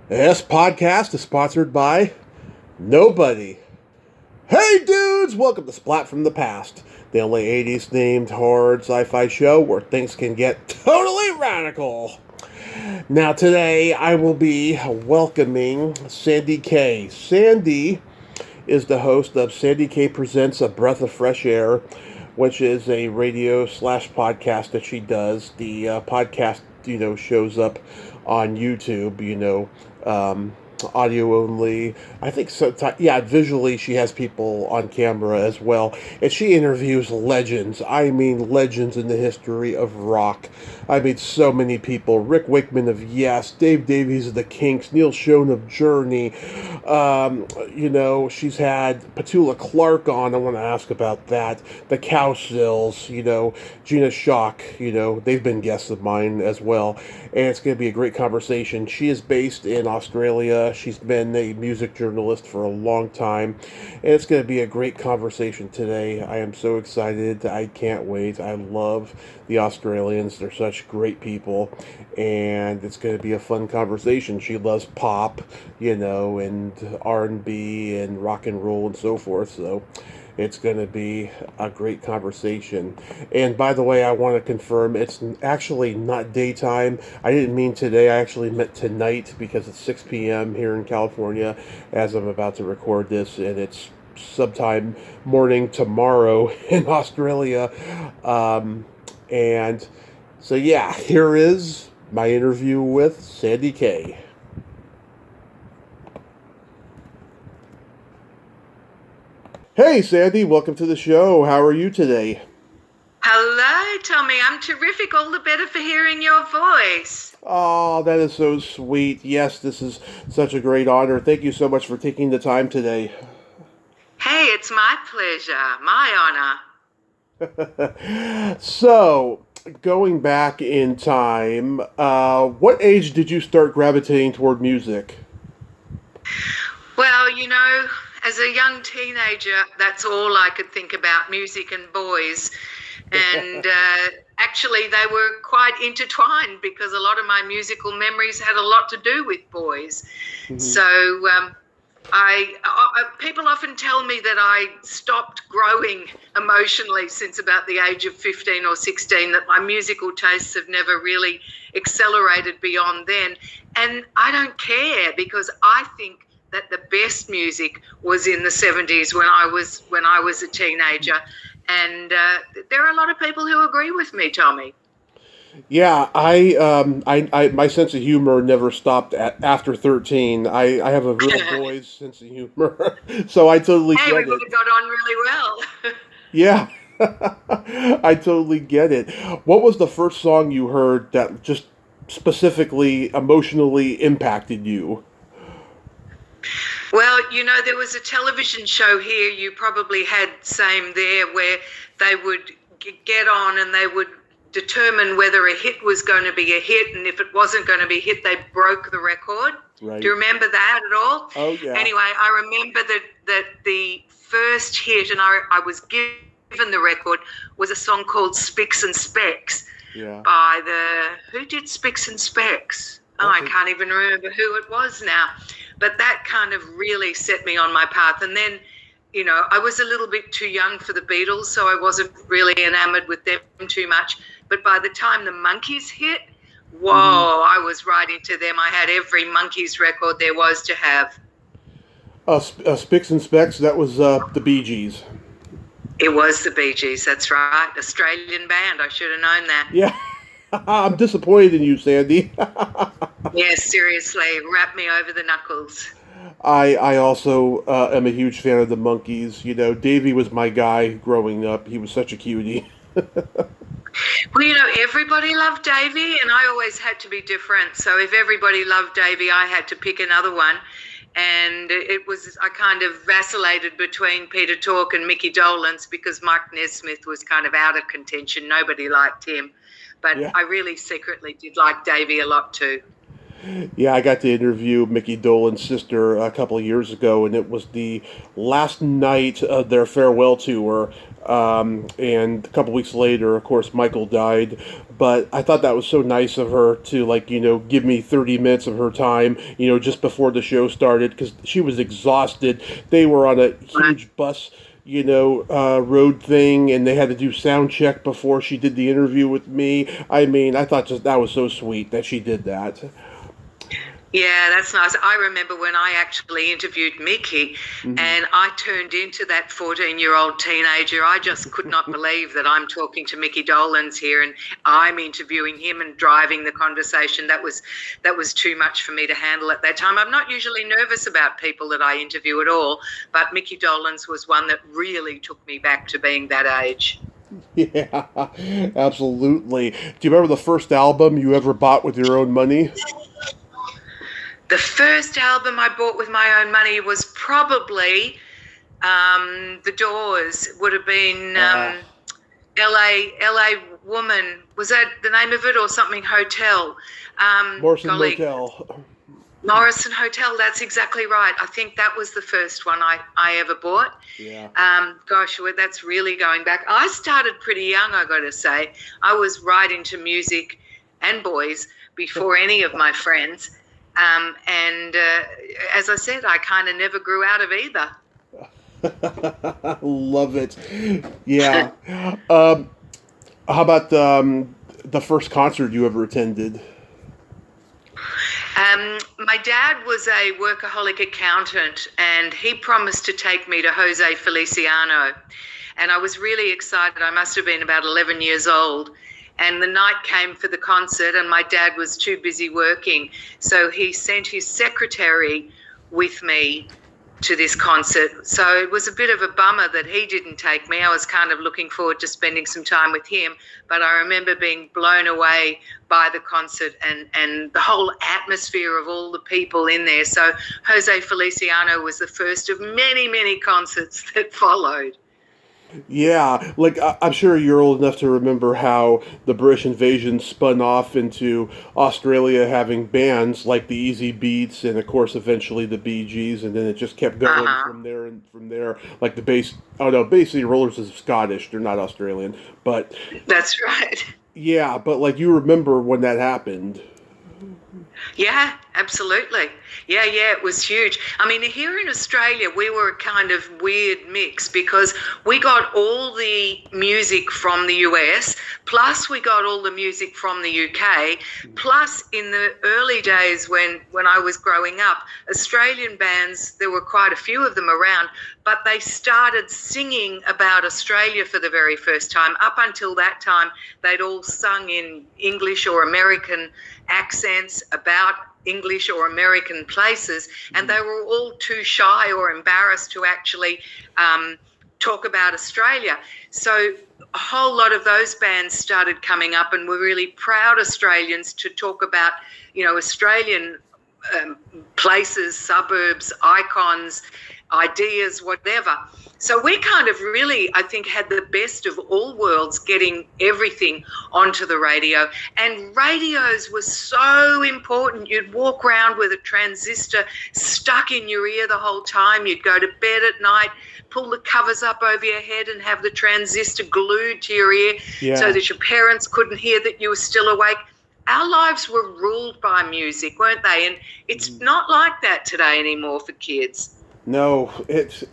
This podcast is sponsored by nobody. Hey dudes, welcome to Splat from the Past, the only 80s themed horror sci-fi show where things can get totally radical. Now today I will be welcoming Sandy Kaye. Sandy is the host of Sandy Kaye Presents A Breath of Fresh Air, which is a radio slash podcast that she does. The podcast, shows up on YouTube, audio only. I think sometimes, yeah, visually she has people on camera as well. And she interviews legends. I mean, legends in the history of rock. I mean, so many people. Rick Wakeman of Yes, Dave Davies of the Kinks, Neil Schon of Journey. She's had Petula Clark on. I want to ask about that. The Cowsills, Gina Shock, they've been guests of mine as well. And it's going to be a great conversation. She is based in Australia. She's been a music journalist for a long time, and it's going to be a great conversation today. I am so excited. I can't wait. I love the Australians. They're such great people, and it's going to be a fun conversation. She loves pop, and R&B and rock and roll and so forth, so it's going to be a great conversation. And by the way, I want to confirm it's actually not daytime. I didn't mean today. I actually meant tonight because it's 6 p.m. here in California as I'm about to record this, and it's sometime morning tomorrow in Australia. And so, yeah, here is my interview with Sandy Kaye. Hey, Sandy, welcome to the show. How are you today? Hello, Tommy. I'm terrific. All the better for hearing your voice. Oh, that is so sweet. Yes, this is such a great honor. Thank you so much for taking the time today. Hey, it's my pleasure. My honor. So, going back in time, what age did you start gravitating toward music? Well, as a young teenager, that's all I could think about, music and boys. And actually, they were quite intertwined because a lot of my musical memories had a lot to do with boys. Mm-hmm. So people often tell me that I stopped growing emotionally since about the age of 15 or 16, that my musical tastes have never really accelerated beyond then. And I don't care, because I think that the best music was in the 70s when I was a teenager, and there are a lot of people who agree with me, Tommy. Yeah, I my sense of humor never stopped after 13. I have a real boy's sense of humor, so I totally get it. Hey, we would have got on really well. Yeah, I totally get it. What was the first song you heard that just specifically emotionally impacted you? Well, there was a television show here, you probably had same there, where they would get on and they would determine whether a hit was going to be a hit, and if it wasn't going to be a hit, they broke the record. Right. Do you remember that at all? Oh, yeah. Anyway, I remember that the first hit, and I was given the record, was a song called Spicks and Specks. Yeah. Who did Spicks and Specks? Oh, I can't even remember who it was now. But that kind of really set me on my path. And then, I was a little bit too young for the Beatles, so I wasn't really enamored with them too much. But by the time the Monkees hit, whoa, I was right into them. I had every Monkees record there was to have. Spicks and Specks, that was the Bee Gees. It was the Bee Gees, that's right. Australian band, I should have known that. Yeah. I'm disappointed in you, Sandy. Yes, seriously, wrap me over the knuckles. I also am a huge fan of the Monkees. Davey was my guy growing up. He was such a cutie. Well, everybody loved Davey, and I always had to be different. So if everybody loved Davey, I had to pick another one. And I kind of vacillated between Peter Tork and Mickey Dolenz, because Mark Nesmith was kind of out of contention. Nobody liked him. But yeah. I really secretly did like Davey a lot too. Yeah, I got to interview Mickey Dolenz's sister a couple of years ago, and it was the last night of their farewell tour. And a couple weeks later, of course, Michael died. But I thought that was so nice of her to, like, give me 30 minutes of her time, just before the show started, because she was exhausted. They were on a huge bus, road thing, and they had to do sound check before she did the interview with me. I mean, I thought just that was so sweet that she did that. Yeah, that's nice. I remember when I actually interviewed Mickey and I turned into that 14-year-old teenager. I just could not believe that I'm talking to Mickey Dolenz here and I'm interviewing him and driving the conversation. That was too much for me to handle at that time. I'm not usually nervous about people that I interview at all, but Mickey Dolenz was one that really took me back to being that age. Yeah, absolutely. Do you remember the first album you ever bought with your own money? The first album I bought with my own money was probably The Doors. Would have been LA Woman. Was that the name of it or something? Hotel. Morrison Motel. Morrison Hotel, that's exactly right. I think that was the first one I ever bought. Yeah. Gosh, well, that's really going back. I started pretty young, I got to say. I was right into music and boys before any of my friends. And as I said, I kind of never grew out of either. Love it. Yeah. How about the first concert you ever attended? My dad was a workaholic accountant and he promised to take me to Jose Feliciano. And I was really excited. I must have been about 11 years old. And the night came for the concert and my dad was too busy working. So he sent his secretary with me to this concert. So it was a bit of a bummer that he didn't take me. I was kind of looking forward to spending some time with him. But I remember being blown away by the concert and the whole atmosphere of all the people in there. So Jose Feliciano was the first of many, many concerts that followed. Yeah, like I'm sure you're old enough to remember how the British invasion spun off into Australia having bands like the Easy Beats and of course eventually the Bee Gees, and then it just kept going from there and from there. Like the bass, oh no, basically Rollers is Scottish; they're not Australian, but that's right. Yeah, but like you remember when that happened. Yeah, absolutely. Yeah, it was huge. I mean, here in Australia, we were a kind of weird mix because we got all the music from the US, plus we got all the music from the UK, plus in the early days when I was growing up, Australian bands, there were quite a few of them around, but they started singing about Australia for the very first time. Up until that time, they'd all sung in English or American accents about English or American places, and they were all too shy or embarrassed to actually talk about Australia. So a whole lot of those bands started coming up and were really proud Australians to talk about, Australian places, suburbs, icons, ideas, whatever. So we kind of really, I think, had the best of all worlds getting everything onto the radio. And radios were so important. You'd walk around with a transistor stuck in your ear the whole time. You'd go to bed at night, pull the covers up over your head and have the transistor glued to your ear so that your parents couldn't hear that you were still awake. Our lives were ruled by music, weren't they? And it's not like that today anymore for kids. No, it's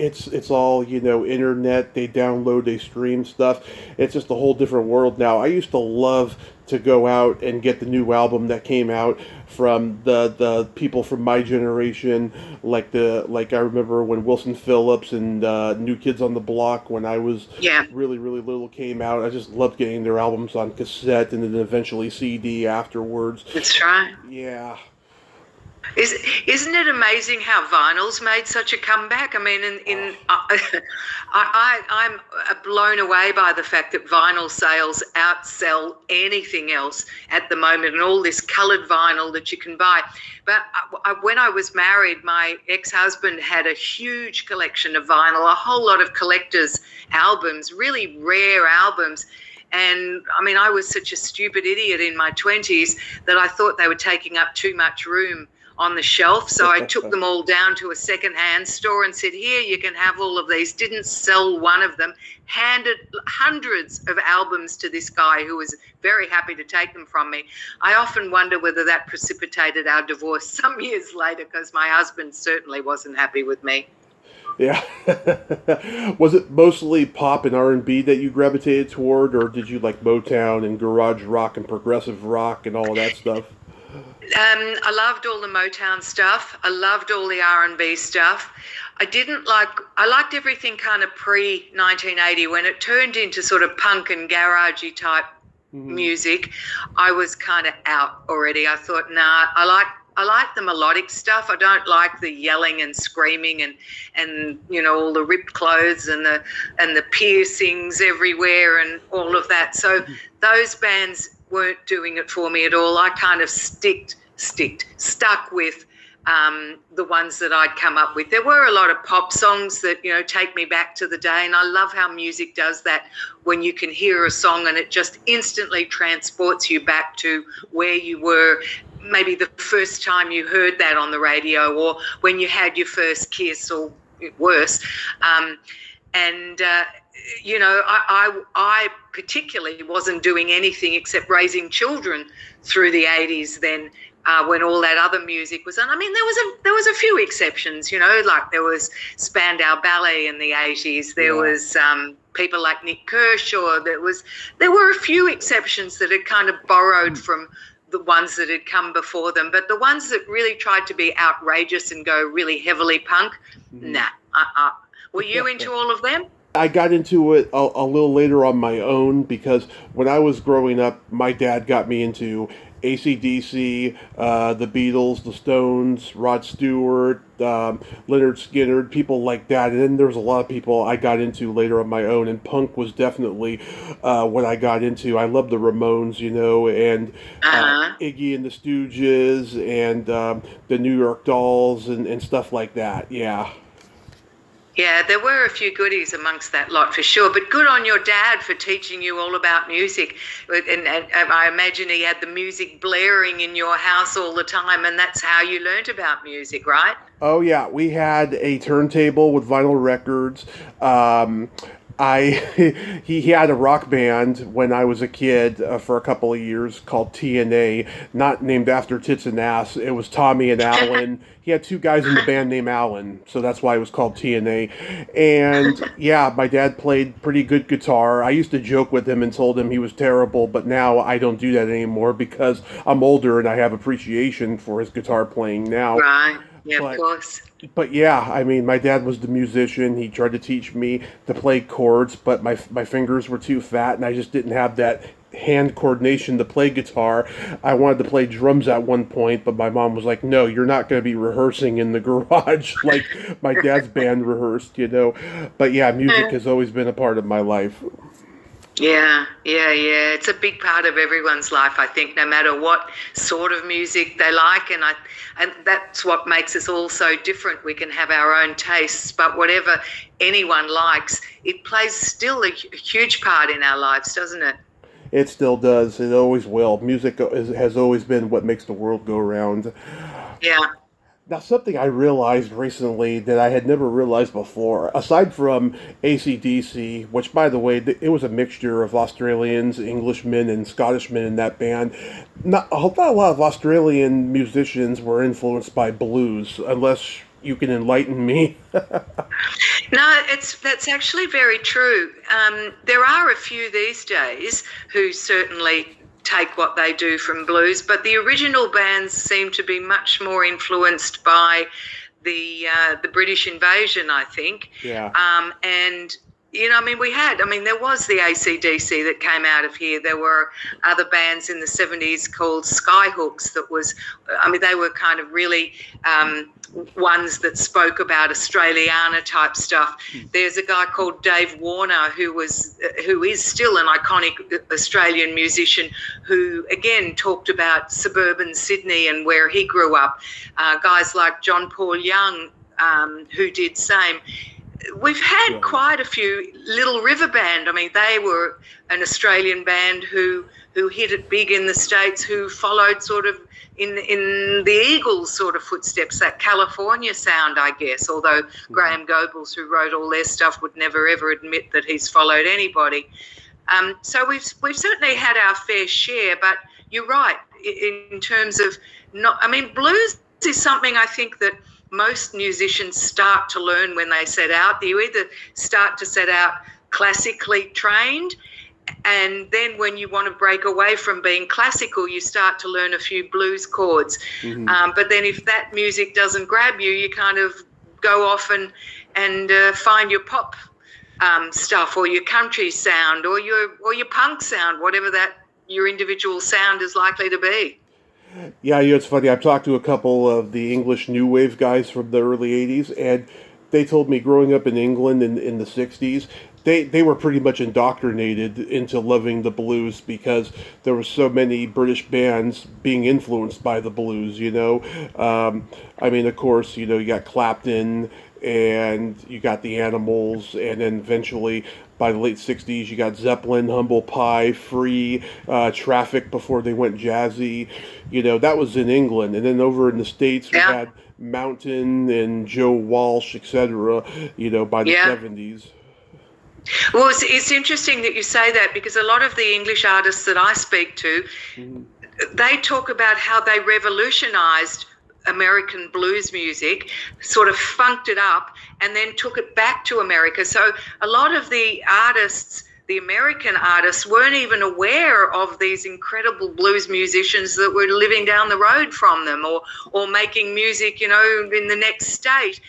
all, internet, they download, they stream stuff. It's just a whole different world now. I used to love to go out and get the new album that came out from the people from my generation, like I remember when Wilson Phillips and New Kids on the Block when I was really, really little came out. I just loved getting their albums on cassette and then eventually CD afterwards. That's right. Yeah. Isn't it amazing how vinyl's made such a comeback? I mean, I'm blown away by the fact that vinyl sales outsell anything else at the moment, and all this coloured vinyl that you can buy. But when I was married, my ex-husband had a huge collection of vinyl, a whole lot of collectors' albums, really rare albums. And I mean, I was such a stupid idiot in my 20s that I thought they were taking up too much room on the shelf. So I took them all down to a secondhand store and said, here, you can have all of these. Didn't sell one of them. Handed hundreds of albums to this guy who was very happy to take them from me. I often wonder whether that precipitated our divorce some years later, because my husband certainly wasn't happy with me. Yeah. Was it mostly pop and R&B that you gravitated toward, or did you like Motown and garage rock and progressive rock and all of that stuff? I loved all the Motown stuff. I loved all the R&B stuff. I liked everything kind of pre-1980. When it turned into sort of punk and garagey type music, I was kind of out already. I thought, nah, I like the melodic stuff. I don't like the yelling and screaming and all the ripped clothes and the piercings everywhere and all of that. So those bands weren't doing it for me at all. I kind of stuck with the ones that I'd come up with. There were a lot of pop songs that, take me back to the day, and I love how music does that when you can hear a song and it just instantly transports you back to where you were, maybe the first time you heard that on the radio or when you had your first kiss or worse. I particularly wasn't doing anything except raising children through the 80s then, when all that other music was on. I mean, there was a few exceptions, like there was Spandau Ballet in the 80s. There was people like Nick Kershaw. There were a few exceptions that had kind of borrowed from the ones that had come before them. But the ones that really tried to be outrageous and go really heavily punk, nah. Were you into all of them? I got into it a little later on my own because when I was growing up, my dad got me into AC/DC, the Beatles, the Stones, Rod Stewart, Leonard Skinner, people like that. And then there was a lot of people I got into later on my own, and punk was definitely what I got into. I love the Ramones, and Iggy and the Stooges, and the New York Dolls, and stuff like that. Yeah. Yeah, there were a few goodies amongst that lot for sure, but good on your dad for teaching you all about music. And I imagine he had the music blaring in your house all the time, and that's how you learnt about music, right? Oh, yeah. We had a turntable with vinyl records. He had a rock band when I was a kid for a couple of years called TNA, not named after tits and ass. It was Tommy and Alan. He had two guys in the band named Alan, so that's why it was called TNA. And yeah, my dad played pretty good guitar. I used to joke with him and told him he was terrible, but now I don't do that anymore because I'm older and I have appreciation for his guitar playing now. Right. Yeah, of course. But yeah, I mean, my dad was the musician. He tried to teach me to play chords, but my fingers were too fat, and I just didn't have that hand coordination to play guitar. I wanted to play drums at one point, but my mom was like, no, you're not going to be rehearsing in the garage like my dad's band rehearsed, But yeah, music has always been a part of my life. Yeah. It's a big part of everyone's life, I think, no matter what sort of music they like. And that's what makes us all so different. We can have our own tastes, but whatever anyone likes, it plays still a huge part in our lives, doesn't it? It still does. It always will. Music has always been what makes the world go round. Yeah. Now, something I realized recently that I had never realized before, aside from AC/DC, which, by the way, it was a mixture of Australians, Englishmen, and Scottishmen in that band, not a lot of Australian musicians were influenced by blues, unless you can enlighten me. No, that's actually very true. There are a few these days who certainly take what they do from blues, but the original bands seem to be much more influenced by the British invasion, I think. Yeah. And there was the AC/DC that came out of here. There were other bands in the 70s called Skyhooks they were kind of really ones that spoke about Australiana type stuff. There's a guy called Dave Warner who is still an iconic Australian musician who, again, talked about suburban Sydney and where he grew up. Guys like John Paul Young, who did same. We've had quite a few. Little River Band, they were an Australian band who hit it big in the States, who followed sort of in the Eagles sort of footsteps, that California sound, I guess, although Graham Goebbels, who wrote all their stuff, would never ever admit that he's followed anybody. So we've certainly had our fair share, but you're right in terms of blues is something I think that most musicians start to learn when they set out. You either start to set out classically trained, and then when you want to break away from being classical, you start to learn a few blues chords. But then if that music doesn't grab you, you kind of go off and find your pop stuff, or your country sound, or your punk sound, whatever that your individual sound is likely to be. Yeah, it's funny. I've talked to a couple of the English new wave guys from the early '80s, and they told me growing up in England in the '60s, they were pretty much indoctrinated into loving the blues because there were so many British bands being influenced by the blues. Of course, you got Clapton, and you got the Animals, and then eventually by the late '60s you got Zeppelin, Humble Pie, Free, Traffic before they went jazzy. That was in England, and then over in the States we had Mountain and Joe Walsh, etc. By the '70s. Well, it's interesting that you say that, because a lot of the English artists that I speak to, they talk about how they revolutionised American blues music, sort of funked it up, and then took it back to America. So a lot of the artists, the American artists, weren't even aware of these incredible blues musicians that were living down the road from them, or making music, in the next state,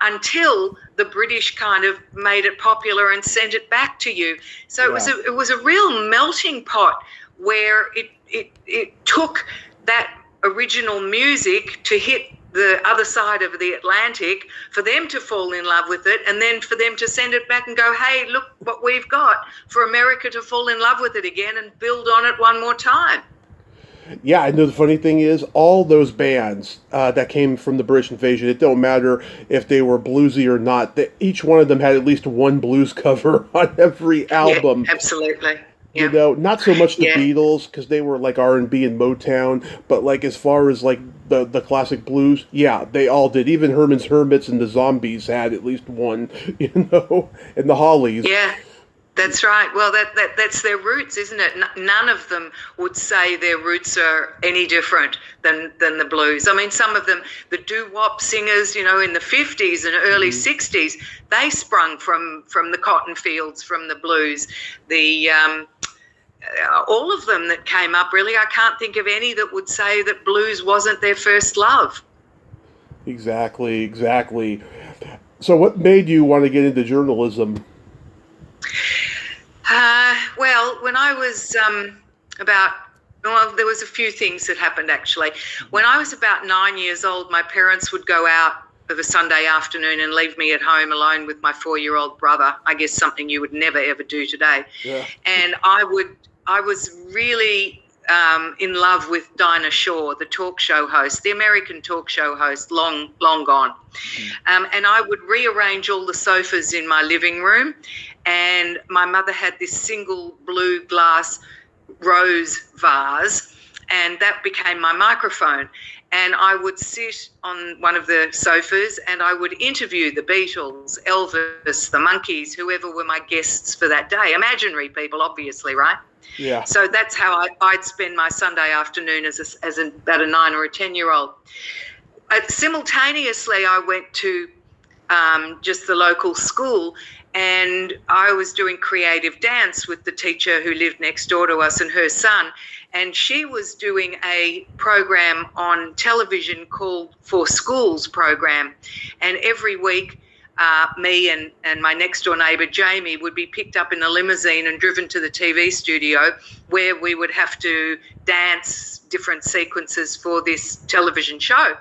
until the British kind of made it popular and sent it back to you. So it was a real melting pot where it took that original music to hit the other side of the Atlantic, for them to fall in love with it, and then for them to send it back and go, hey, look what we've got, for America to fall in love with it again and build on it one more time. Yeah, and the funny thing is, all those bands that came from the British invasion, it don't matter if they were bluesy or not, each one of them had at least one blues cover on every album. Yeah, absolutely. Yeah. Not so much the Beatles, because they were like R&B and Motown, but like as far as like the classic blues, they all did. Even Herman's Hermits and the Zombies had at least one, and the Hollies. Yeah. That's right. Well, that's their roots, isn't it? None of them would say their roots are any different than the blues. I mean, some of them, the doo-wop singers, in the 50s and early 60s, they sprung from the cotton fields, from the blues. All of them that came up, really, I can't think of any that would say that blues wasn't their first love. Exactly. So what made you want to get into journalism? Well, when I was there was a few things that happened, actually. When I was about 9 years old, my parents would go out of a Sunday afternoon and leave me at home alone with my 4-year-old brother. I guess something you would never, ever do today. Yeah. And I was really in love with Dinah Shore, the talk show host, the American talk show host, long gone. And I would rearrange all the sofas in my living room, and my mother had this single blue glass rose vase, and that became my microphone. And I would sit on one of the sofas and I would interview the Beatles, Elvis, the Monkees, whoever were my guests for that day. Imaginary people, obviously, right? Yeah. So that's how I'd spend my Sunday afternoon as about a 9 or a 10-year-old. Simultaneously, I went to just the local school, and I was doing creative dance with the teacher who lived next door to us and her son, and she was doing a program on television called For Schools program, and every week me and my next door neighbour Jamie would be picked up in a limousine and driven to the TV studio, where we would have to dance different sequences for this television show.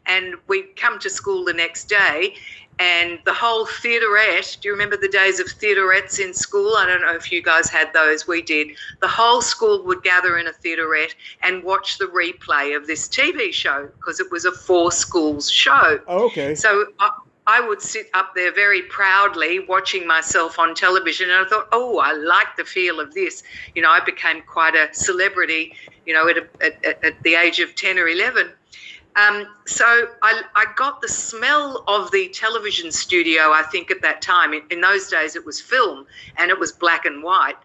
And we'd come to school the next day, and the whole theaterette, do you remember the days of theaterettes in school? I don't know if you guys had those. We did. The whole school would gather in a theaterette and watch the replay of this TV show, because it was a For Schools show. Oh, okay. So I would sit up there very proudly watching myself on television, and I thought, oh, I like the feel of this. I became quite a celebrity, at the age of 10 or 11. So I got the smell of the television studio, I think, at that time. In those days, it was film and it was black and white,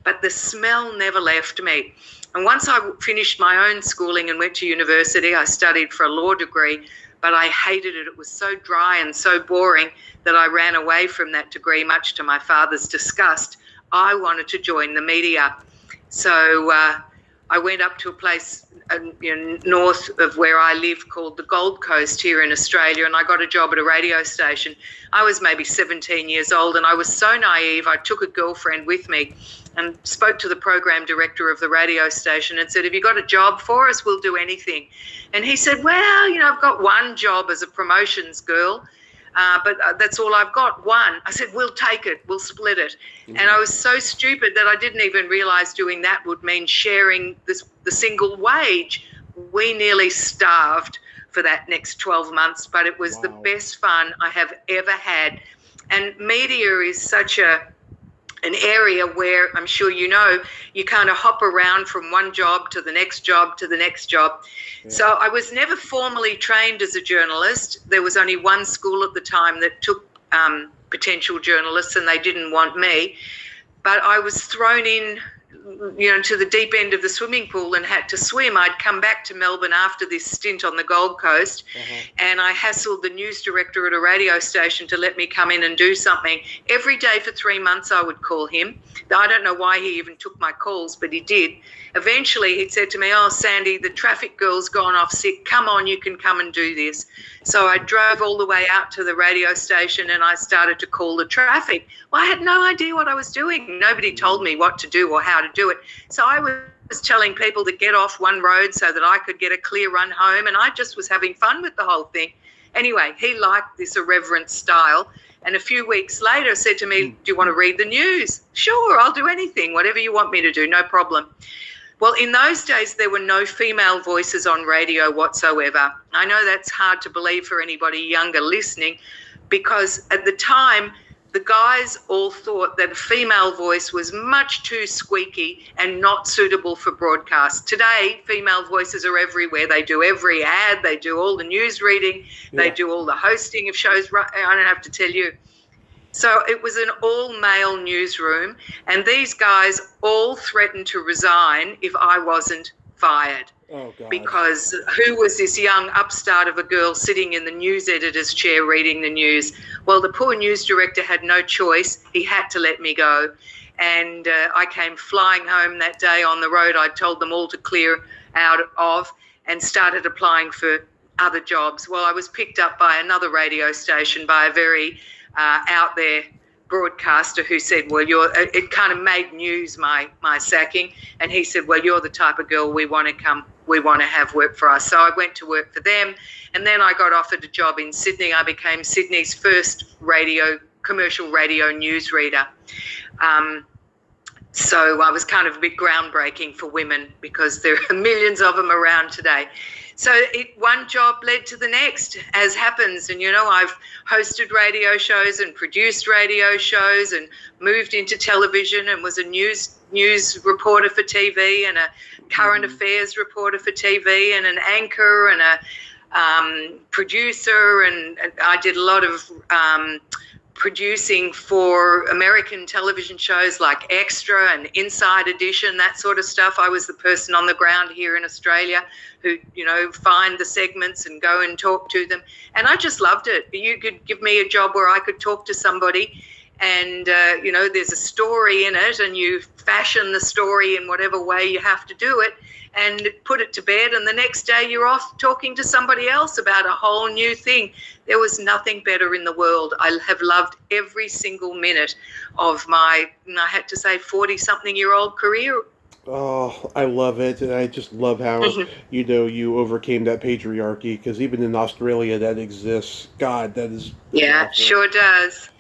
but the smell never left me. And once I finished my own schooling and went to university, I studied for a law degree, but I hated it. It was so dry and so boring that I ran away from that degree, much to my father's disgust. I wanted to join the media. So I went up to a place north of where I live called the Gold Coast here in Australia, and I got a job at a radio station. I was maybe 17 years old, and I was so naive. I took a girlfriend with me and spoke to the program director of the radio station and said, have you got a job for us? We'll do anything. And he said, well, I've got one job as a promotions girl, but that's all I've got, one. I said, we'll take it. We'll split it. Mm-hmm. And I was so stupid that I didn't even realise doing that would mean sharing the single wage. We nearly starved for that next 12 months, but it was the best fun I have ever had. And media is such an area where, I'm sure you kind of hop around from one job to the next job to the next job. Yeah. So I was never formally trained as a journalist. There was only one school at the time that took potential journalists, and they didn't want me. But I was thrown in, to the deep end of the swimming pool and had to swim. I'd come back to Melbourne after this stint on the Gold Coast, and I hassled the news director at a radio station to let me come in and do something. Every day for 3 months I would call him. I don't know why he even took my calls, but he did. Eventually he said to me, oh, Sandy, the traffic girl's gone off sick. Come on, you can come and do this. So I drove all the way out to the radio station and I started to call the traffic. Well, I had no idea what I was doing. Nobody told me what to do or how to do it. So I was telling people to get off one road so that I could get a clear run home, and I just was having fun with the whole thing. Anyway, he liked this irreverent style, and a few weeks later said to me, do you want to read the news? Sure, I'll do anything, whatever you want me to do, no problem. Well, in those days, there were no female voices on radio whatsoever. I know that's hard to believe for anybody younger listening, because at the time, the guys all thought that a female voice was much too squeaky and not suitable for broadcast. Today, female voices are everywhere. They do every ad. They do all the news reading. Yeah. They do all the hosting of shows. I don't have to tell you. So it was an all-male newsroom, and these guys all threatened to resign if I wasn't fired. Oh, God. Because who was this young upstart of a girl sitting in the news editor's chair reading the news? Well, the poor news director had no choice. He had to let me go. And I came flying home that day on the road I'd told them all to clear out of, and started applying for other jobs. Well, I was picked up by another radio station, by a very out there broadcaster who said, well, it kind of made news, my sacking. And he said, well, you're the type of girl we want to have work for us. So I went to work for them, and then I got offered a job in Sydney. I became Sydney's first commercial radio newsreader. So I was kind of a bit groundbreaking for women, because there are millions of them around today. So one job led to the next, as happens. And, I've hosted radio shows and produced radio shows and moved into television and was a news reporter for TV and a current affairs reporter for TV and an anchor and a producer. And I did a lot of producing for American television shows like Extra and Inside Edition, that sort of stuff. I was the person on the ground here in Australia who, find the segments and go and talk to them. And I just loved it. You could give me a job where I could talk to somebody and, there's a story in it, and you fashion the story in whatever way you have to do it and put it to bed, and the next day you're off talking to somebody else about a whole new thing. There was nothing better in the world. I have loved every single minute of my, I had to say, 40-something-year-old career. Oh, I love it, and I just love how, you overcame that patriarchy, because even in Australia that exists. God, that is... Yeah, awful. Sure does.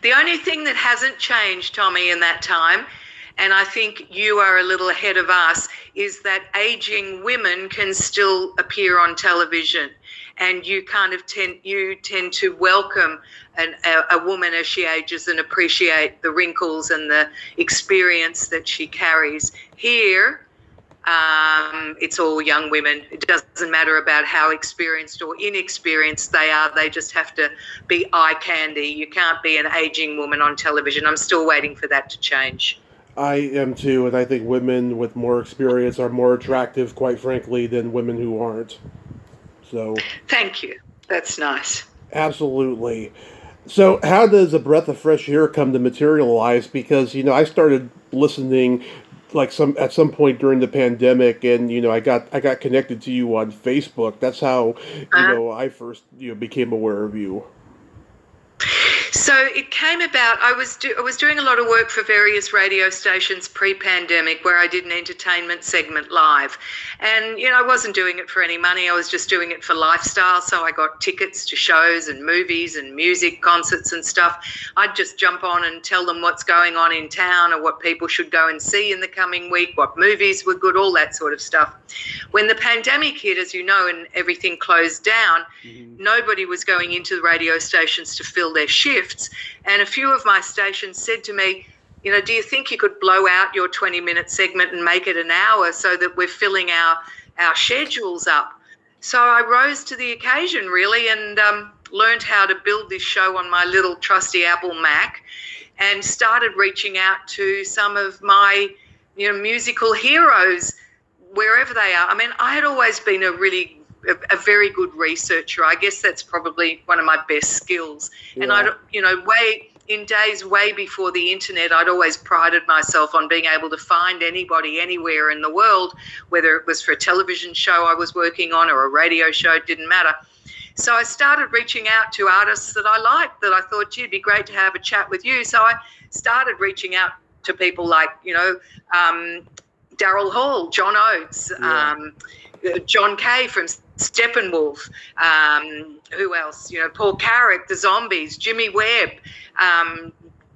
The only thing that hasn't changed, Tommy, in that time, and I think you are a little ahead of us, is that aging women can still appear on television. and you tend to welcome a woman as she ages and appreciate the wrinkles and the experience that she carries. Here, it's all young women. It doesn't matter about how experienced or inexperienced they are. They just have to be eye candy. You can't be an aging woman on television. I'm still waiting for that to change. I am too, and I think women with more experience are more attractive, quite frankly, than women who aren't. So, thank you. That's nice. Absolutely. So, how does a breath of fresh air come to materialize? Because I started listening at some point during the pandemic, and I got connected to you on Facebook. That's how I first became aware of you. So it came about, I was doing a lot of work for various radio stations pre-pandemic where I did an entertainment segment live. And, I wasn't doing it for any money. I was just doing it for lifestyle. So I got tickets to shows and movies and music concerts and stuff. I'd just jump on and tell them what's going on in town or what people should go and see in the coming week, what movies were good, all that sort of stuff. When the pandemic hit, as you know, and everything closed down, nobody was going into the radio stations to fill their shifts. And a few of my stations said to me, do you think you could blow out your 20-minute segment and make it an hour so that we're filling our schedules up? So I rose to the occasion, really, and learned how to build this show on my little trusty Apple Mac and started reaching out to some of my musical heroes wherever they are. I mean, I had always been a very good researcher. I guess that's probably one of my best skills. Yeah. And in days way before the internet, I'd always prided myself on being able to find anybody anywhere in the world, whether it was for a television show I was working on or a radio show, it didn't matter. So I started reaching out to artists that I liked, that I thought, gee, it'd be great to have a chat with you. So I started reaching out to people like, Daryl Hall, John Oates, John Kaye from Steppenwolf, who else? Paul Carrick, the Zombies, Jimmy Webb,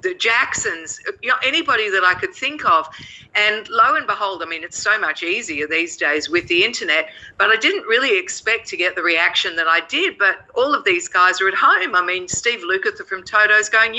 the Jacksons, anybody that I could think of. And lo and behold, I mean, it's so much easier these days with the internet, but I didn't really expect to get the reaction that I did. But all of these guys are at home. I mean, Steve Lukather from Toto's going,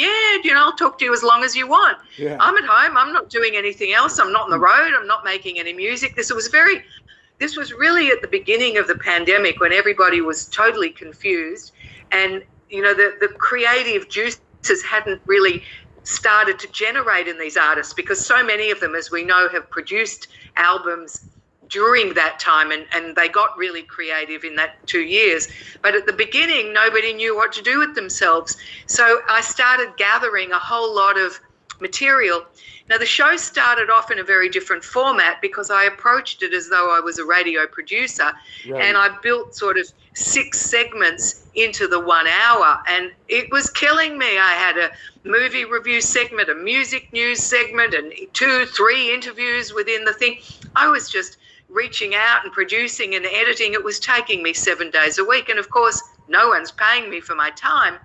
I'll talk to you as long as you want. Yeah. I'm at home. I'm not doing anything else. I'm not on the road. I'm not making any music. This was really at the beginning of the pandemic when everybody was totally confused and, the creative juices hadn't really started to generate in these artists because so many of them, as we know, have produced albums during that time and they got really creative in that 2 years. But at the beginning, nobody knew what to do with themselves. So I started gathering a whole lot of material. Now, the show started off in a very different format because I approached it as though I was a radio producer, and I built sort of 6 segments into the 1 hour, and it was killing me. I had a movie review segment, a music news segment, and 2-3 interviews within the thing. I was just reaching out and producing and editing. It was taking me 7 days a week, and of course, no one's paying me for my time.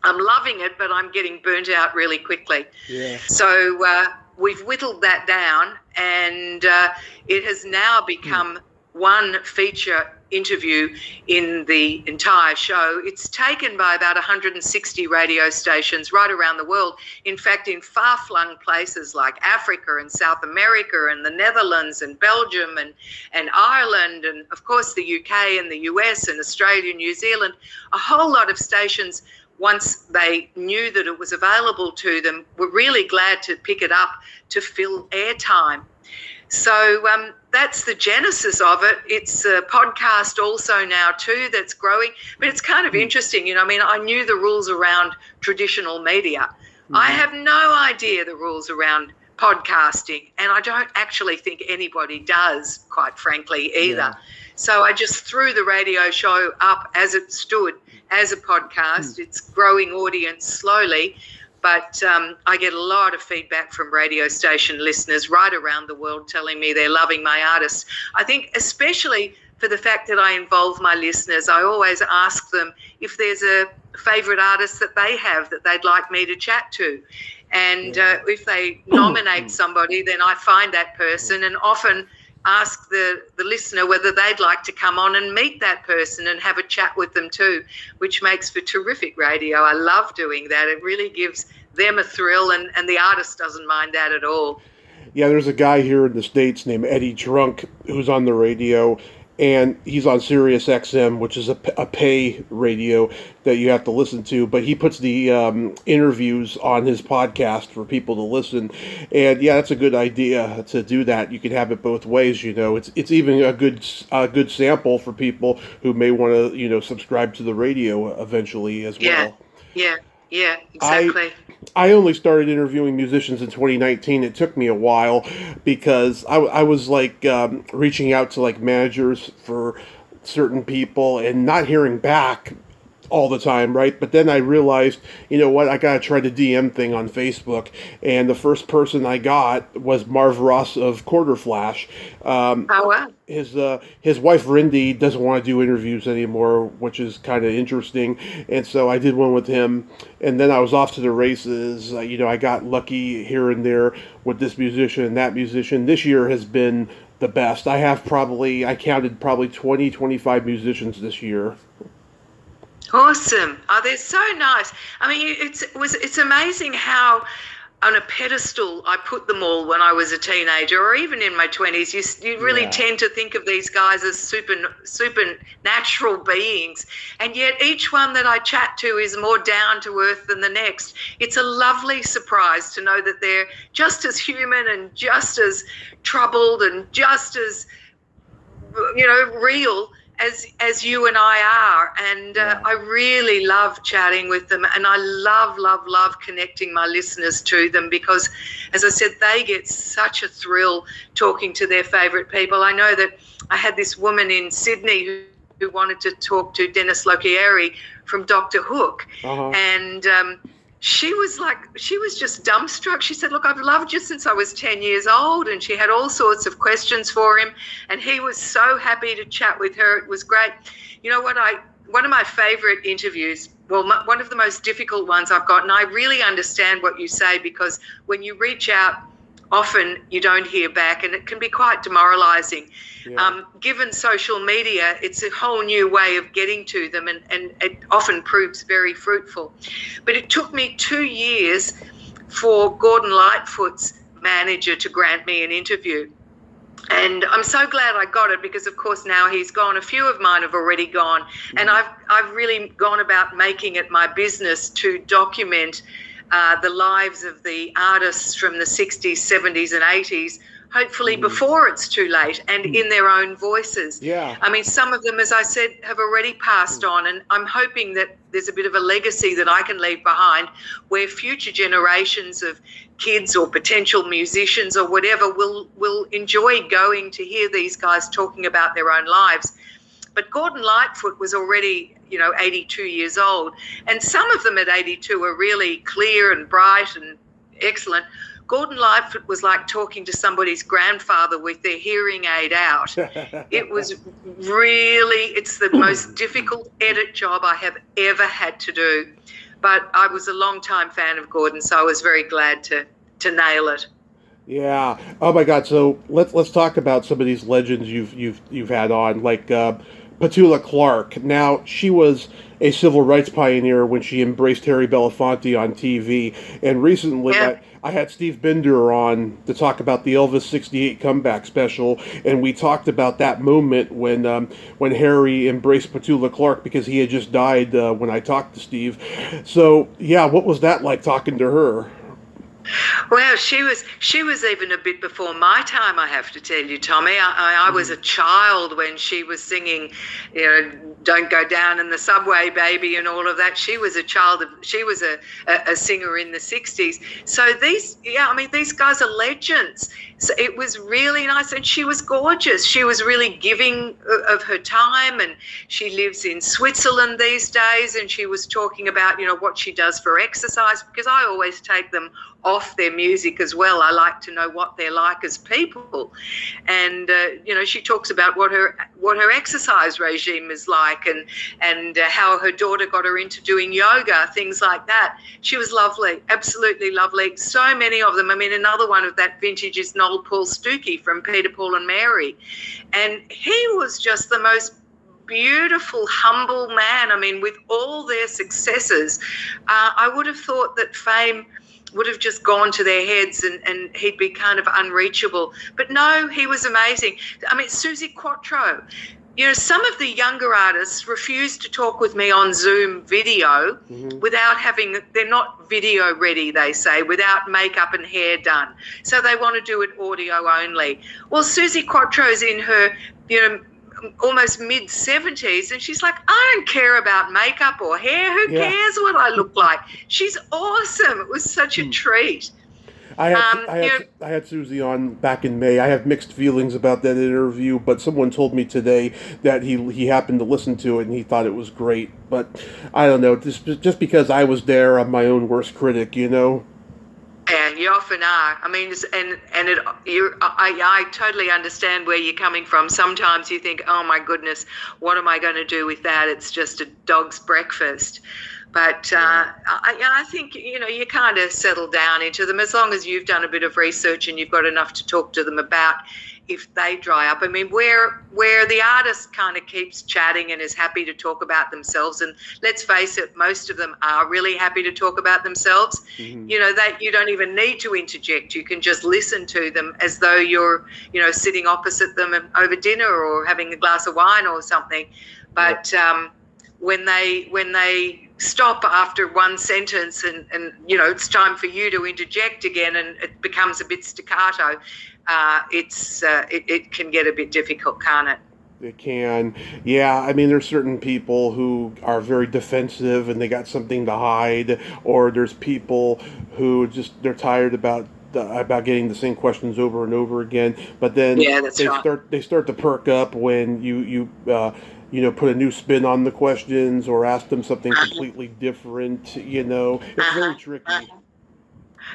I'm loving it, but I'm getting burnt out really quickly. Yeah. So we've whittled that down, and it has now become one feature interview in the entire show. It's taken by about 160 radio stations right around the world. In fact, in far-flung places like Africa and South America and the Netherlands and Belgium and Ireland and, of course, the UK and the US and Australia, New Zealand, a whole lot of stations, once they knew that it was available to them, were really glad to pick it up to fill airtime. So that's the genesis of it. It's a podcast also now too that's growing, but it's kind of interesting. I knew the rules around traditional media. Mm-hmm. I have no idea the rules around podcasting, and I don't actually think anybody does, quite frankly, either. Yeah. So I just threw the radio show up as it stood as a podcast. It's growing audience slowly, but I get a lot of feedback from radio station listeners right around the world telling me they're loving my artists. I think especially for the fact that I involve my listeners, I always ask them if there's a favourite artist that they have that they'd like me to chat to. And if they nominate somebody, then I find that person, and often ask the listener whether they'd like to come on and meet that person and have a chat with them too, which makes for terrific radio. I love doing that. It really gives them a thrill, and the artist doesn't mind that at all. Yeah, there's a guy here in the States named Eddie Drunk who's on the radio, and he's on Sirius XM, which is a pay radio that you have to listen to. But he puts the interviews on his podcast for people to listen. And yeah, that's a good idea to do that. You can have it both ways. It's even a good sample for people who may want to subscribe to the radio eventually as well. Yeah, exactly. I only started interviewing musicians in 2019. It took me a while because I was like reaching out to like managers for certain people and not hearing back all the time, right? But then I realized, you know what, I gotta try the DM thing on Facebook, and the first person I got was Marv Ross of Quarter Flash. Oh wow! His wife Rindy doesn't want to do interviews anymore, which is kind of interesting, and so I did one with him, and then I was off to the races. I got lucky here and there with this musician and that musician. This year has been the best. I counted probably 20, 25 musicians this year. Awesome. Oh, they're so nice. I mean, it's amazing how on a pedestal I put them all when I was a teenager, or even in my 20s. You really tend to think of these guys as supernatural beings, and yet each one that I chat to is more down to earth than the next. It's a lovely surprise to know that they're just as human and just as troubled and just as real as you and I are, and I really love chatting with them, and I love connecting my listeners to them, because, as I said, they get such a thrill talking to their favourite people. I know that I had this woman in Sydney who wanted to talk to Dennis Lochieri from Doctor Hook, and she was just dumbstruck. She said, look, I've loved you since I was 10 years old. And she had all sorts of questions for him. And he was so happy to chat with her. It was great. You know what? One of my favourite interviews, one of the most difficult ones I've got, and I really understand what you say, because when you reach out, often you don't hear back, and it can be quite demoralising. Yeah. Given social media, it's a whole new way of getting to them, and it often proves very fruitful. But it took me 2 years for Gordon Lightfoot's manager to grant me an interview. And I'm so glad I got it, because, of course, now he's gone. A few of mine have already gone. Mm-hmm. And I've really gone about making it my business to document the lives of the artists from the 60s, 70s and 80s, hopefully before it's too late, and in their own voices. Yeah. I mean, some of them, as I said, have already passed on, and I'm hoping that there's a bit of a legacy that I can leave behind, where future generations of kids or potential musicians or whatever will enjoy going to hear these guys talking about their own lives. But Gordon Lightfoot was already, 82 years old. And some of them at 82 are really clear and bright and excellent. Gordon Lightfoot was like talking to somebody's grandfather with their hearing aid out. It was really, it's the most difficult edit job I have ever had to do. But I was a long-time fan of Gordon, so I was very glad to nail it. Yeah. Oh my God. So let's talk about some of these legends you've had on, like Petula Clark. Now, she was a civil rights pioneer when she embraced Harry Belafonte on TV, and recently I had Steve Binder on to talk about the Elvis '68 comeback special, and we talked about that moment when Harry embraced Petula Clark, because he had just died when I talked to Steve. So yeah, what was that like talking to her? Well, she was even a bit before my time, I have to tell you, Tommy. I was a child when she was singing, "Don't Go Down in the Subway, Baby," and all of that. She was a singer in the 60s. So these guys are legends. So it was really nice, and she was gorgeous. She was really giving of her time, and she lives in Switzerland these days, and she was talking about, what she does for exercise, because I always take them off their music as well. I like to know what they're like as people. And, she talks about what her exercise regime is like. like, and how her daughter got her into doing yoga, things like that. She was lovely, absolutely lovely. So many of them. I mean, another one of that vintage is Noel Paul Stookey from Peter, Paul and Mary. And he was just the most beautiful, humble man. I mean, with all their successes, I would have thought that fame would have just gone to their heads and he'd be kind of unreachable. But no, he was amazing. I mean, Susie Quattro, you know, some of the younger artists refuse to talk with me on Zoom video without having, they're not video ready, they say, without makeup and hair done. So they want to do it audio only. Well, Susie Quattro's in her, you know, almost mid-70s, and she's like, I don't care about makeup or hair. Who cares what I look like? She's awesome. It was such a treat. I had Susie on back in May. I have mixed feelings about that interview, but someone told me today that he happened to listen to it and he thought it was great. But I don't know, just because I was there, I'm my own worst critic, you know? Yeah, you often are. I mean, I totally understand where you're coming from. Sometimes you think, oh my goodness, what am I going to do with that? It's just a dog's breakfast. But I think, you know, you kind of settle down into them as long as you've done a bit of research and you've got enough to talk to them about if they dry up. I mean, where the artist kind of keeps chatting and is happy to talk about themselves, and let's face it, most of them are really happy to talk about themselves. You know, that you don't even need to interject. You can just listen to them as though you're, you know, sitting opposite them over dinner or having a glass of wine or something. But when they stop after one sentence and you know, it's time for you to interject again and it becomes a bit staccato, it can get a bit difficult, can't it? It can. Yeah, I mean, there's certain people who are very defensive and they got something to hide, or there's people who just, they're tired about getting the same questions over and over again. But then they start to perk up when you know, put a new spin on the questions or ask them something completely different. You know, it's very tricky.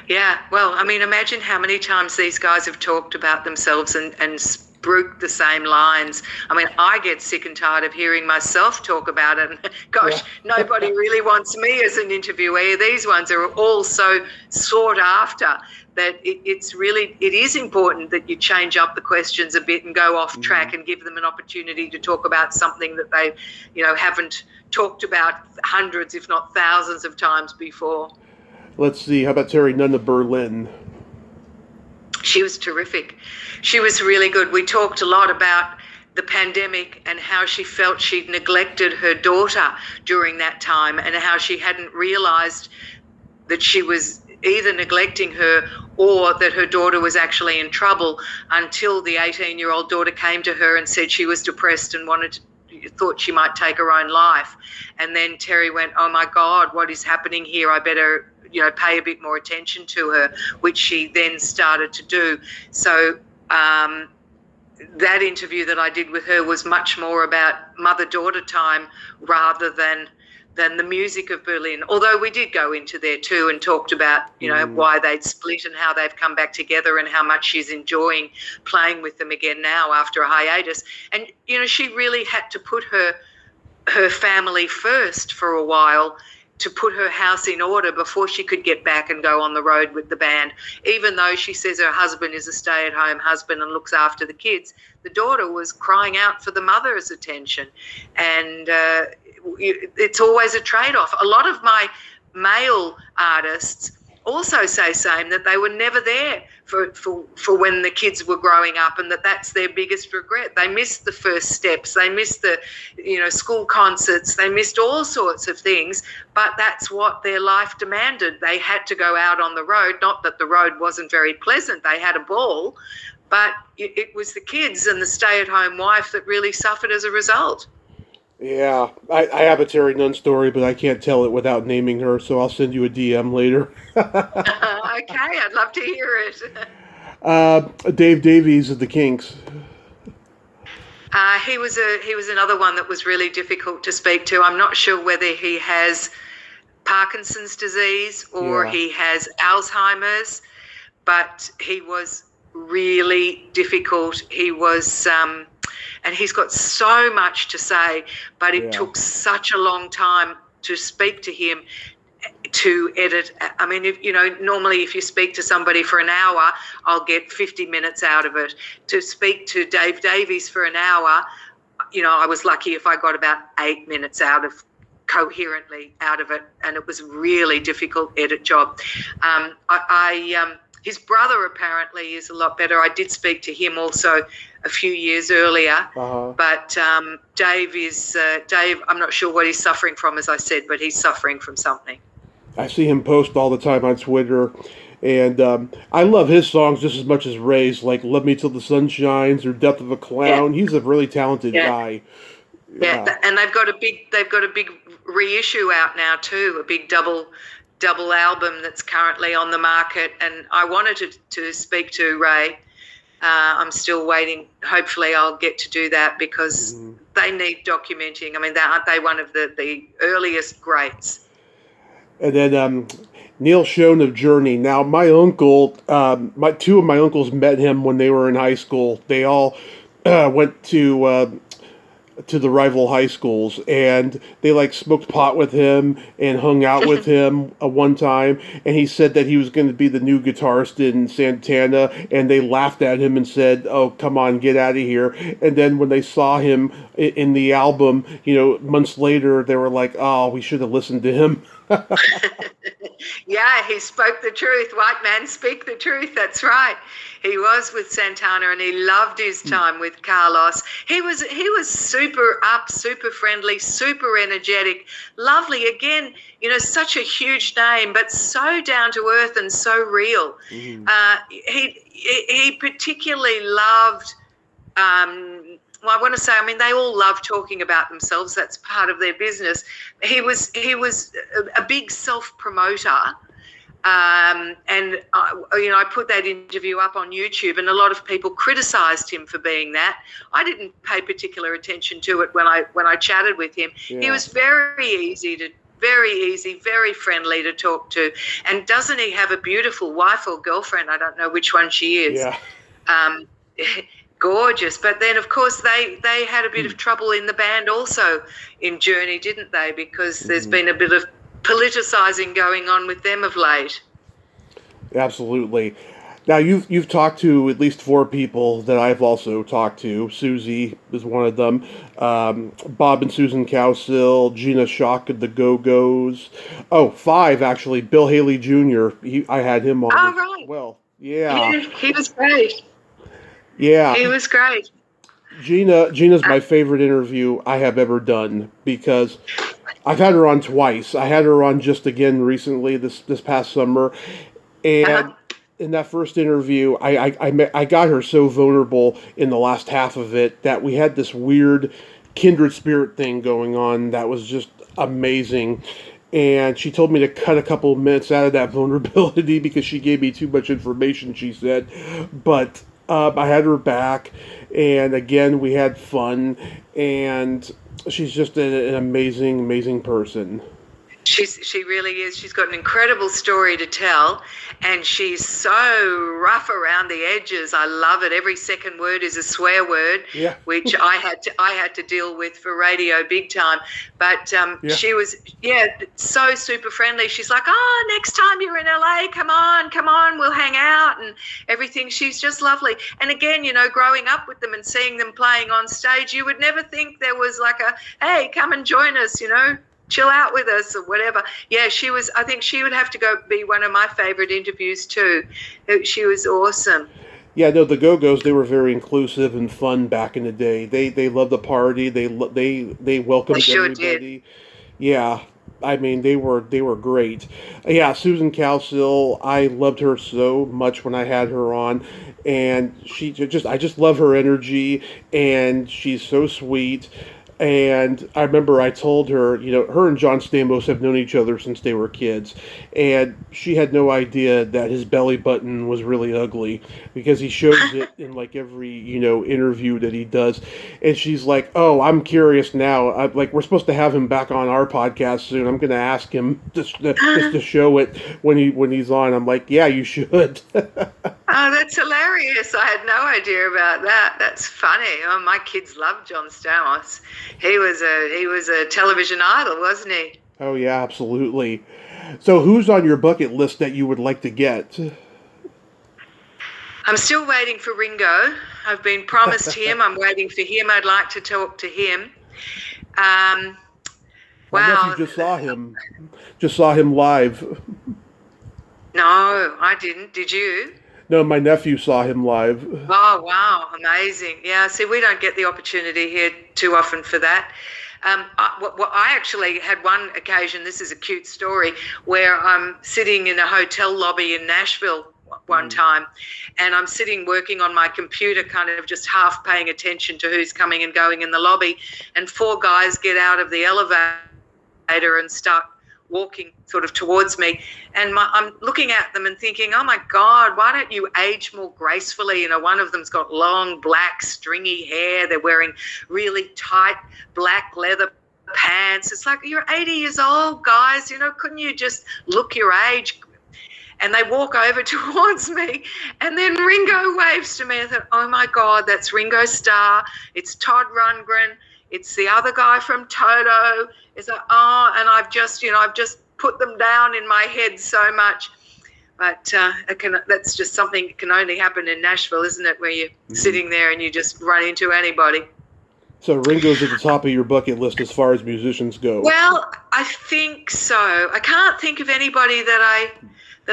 Yeah, well, I mean, imagine how many times these guys have talked about themselves and spruiked the same lines. I mean, I get sick and tired of hearing myself talk about it. And gosh, nobody really wants me as an interviewee. These ones are all so sought after that it is important that you change up the questions a bit and go off track and give them an opportunity to talk about something that they, you know, haven't talked about hundreds, if not thousands of times before. Let's see, how about Terry Nunn of Berlin? She was terrific. She was really good. We talked a lot about the pandemic and how she felt she'd neglected her daughter during that time and how she hadn't realised that she was either neglecting her or that her daughter was actually in trouble until the 18-year-old daughter came to her and said she was depressed and thought she might take her own life. And then Terry went, oh my God, what is happening here? I better, you know, pay a bit more attention to her, which she then started to do. So that interview that I did with her was much more about mother-daughter time rather than the music of Berlin. Although we did go into there too and talked about, you know, why they'd split and how they've come back together and how much she's enjoying playing with them again now after a hiatus. And, you know, she really had to put her family first for a while to put her house in order before she could get back and go on the road with the band. Even though she says her husband is a stay-at-home husband and looks after the kids, the daughter was crying out for the mother's attention. And it's always a trade-off. A lot of my male artists also say same, that they were never there for when the kids were growing up, and that's their biggest regret. They missed the first steps, they missed the, you know, school concerts, they missed all sorts of things, but that's what their life demanded. They had to go out on the road. Not that the road wasn't very pleasant, they had a ball, but it was the kids and the stay-at-home wife that really suffered as a result. Yeah, I have a Terry Nunn story, but I can't tell it without naming her, so I'll send you a DM later. Okay, I'd love to hear it. Dave Davies of the Kinks. He was another one that was really difficult to speak to. I'm not sure whether he has Parkinson's disease or he has Alzheimer's, but he was really difficult. He was and he's got so much to say, but it Yeah. took such a long time to speak to him to edit. I mean, normally if you speak to somebody for an hour, I'll get 50 minutes out of it. To speak to Dave Davies for an hour, I was lucky if I got about 8 minutes coherently out of it, and it was a really difficult edit job. His brother apparently is a lot better. I did speak to him also a few years earlier, but Dave, I'm not sure what he's suffering from, as I said, but he's suffering from something. I see him post all the time on Twitter, and I love his songs just as much as Ray's, like "Love Me Till the Sun Shines" or "Death of a Clown." Yeah. He's a really talented guy. Yeah, and they've got a big reissue out now too, a big double album that's currently on the market. And I wanted to speak to Ray. I'm still waiting. Hopefully, I'll get to do that because they need documenting. I mean, aren't they one of the earliest greats? And then Neil Schon of Journey. Now, my uncle, two of my uncles met him when they were in high school. They all went to the rival high schools, and they smoked pot with him and hung out with him one time. And he said that he was going to be the new guitarist in Santana, and they laughed at him and said, "Oh, come on, get out of here." And then when they saw him in the album, months later, they were like, "Oh, we should have listened to him." Yeah, he spoke the truth. White man speak the truth. That's right. He was with Santana, and he loved his time with Carlos. He was super up, super friendly, super energetic, lovely. Again, such a huge name, but so down to earth and so real. He particularly loved. Well, I want to say, they all love talking about themselves. That's part of their business. He was a big self-promoter, and I put that interview up on YouTube, and a lot of people criticised him for being that. I didn't pay particular attention to it when I chatted with him. Yeah. He was very easy, very friendly to talk to, and doesn't he have a beautiful wife or girlfriend? I don't know which one she is. Yeah. Gorgeous. But then, of course, they had a bit of trouble in the band also in Journey, didn't they? Because there's been a bit of politicising going on with them of late. Absolutely. Now, you've talked to at least 4 people that I've also talked to. Susie is one of them. Bob and Susan Cowsill, Gina Shock of the Go-Go's. Oh, 5, actually. Bill Haley Jr. I had him on as right. well. Yeah. He was great. Yeah. He was great. Gina's my favorite interview I have ever done because I've had her on twice. I had her on just again recently this past summer, and in that first interview, I got her so vulnerable in the last half of it that we had this weird kindred spirit thing going on that was just amazing. And she told me to cut a couple of minutes out of that vulnerability because she gave me too much information, she said. But I had her back, and again, we had fun, and she's just an amazing person. She really is. She's got an incredible story to tell, and she's so rough around the edges. I love it. Every second word is a swear word, which I had to deal with for radio big time. But she was so super friendly. She's like, "Oh, next time you're in LA, come on, we'll hang out and everything." She's just lovely. And again, growing up with them and seeing them playing on stage, you would never think there was like hey, come and join us, chill out with us or whatever. Yeah, she was. I think she would have to go be one of my favorite interviews too. She was awesome. Yeah, no, the Go-Go's, they were very inclusive and fun back in the day. They loved the party. They welcomed everybody. Did. Yeah, they were great. Yeah, Susan Cowsill, I loved her so much when I had her on, and I just love her energy, and she's so sweet. And I remember I told her, her and John Stamos have known each other since they were kids. And she had no idea that his belly button was really ugly because he shows it in every, interview that he does. And she's like, "Oh, I'm curious now. We're supposed to have him back on our podcast soon. I'm going to ask him just to show it when he's on." I'm like, "Yeah, you should." Oh, that's hilarious. I had no idea about that. That's funny. Oh, my kids love John Stamos. He was a television idol, wasn't he? Oh yeah, absolutely. So who's on your bucket list that you would like to get? I'm still waiting for Ringo. I've been promised him. I'm waiting for him. I'd like to talk to him. Um, My nephew wow. just saw him. Just saw him live. No, I didn't. Did you? No, my nephew saw him live. Oh, wow. Amazing. Yeah, see, we don't get the opportunity here too often for that. I actually had one occasion, this is a cute story, where I'm sitting in a hotel lobby in Nashville one time, and I'm sitting working on my computer, kind of just half paying attention to who's coming and going in the lobby, and four guys get out of the elevator and start walking sort of towards me, and I'm looking at them and thinking, oh my God, why don't you age more gracefully? You know, one of them's got long black stringy hair, they're wearing really tight black leather pants. It's like, you're 80 years old, guys, you know, couldn't you just look your age? And they walk over towards me, and then Ringo waves to me. I thought, oh my God, that's Ringo Starr. It's Todd Rundgren. It's the other guy from Toto. It's like, oh, and I've just put them down in my head so much. But that's just something that can only happen in Nashville, isn't it, where you're sitting there and you just run into anybody. So Ringo's at the top of your bucket list as far as musicians go. Well, I think so. I can't think of anybody that I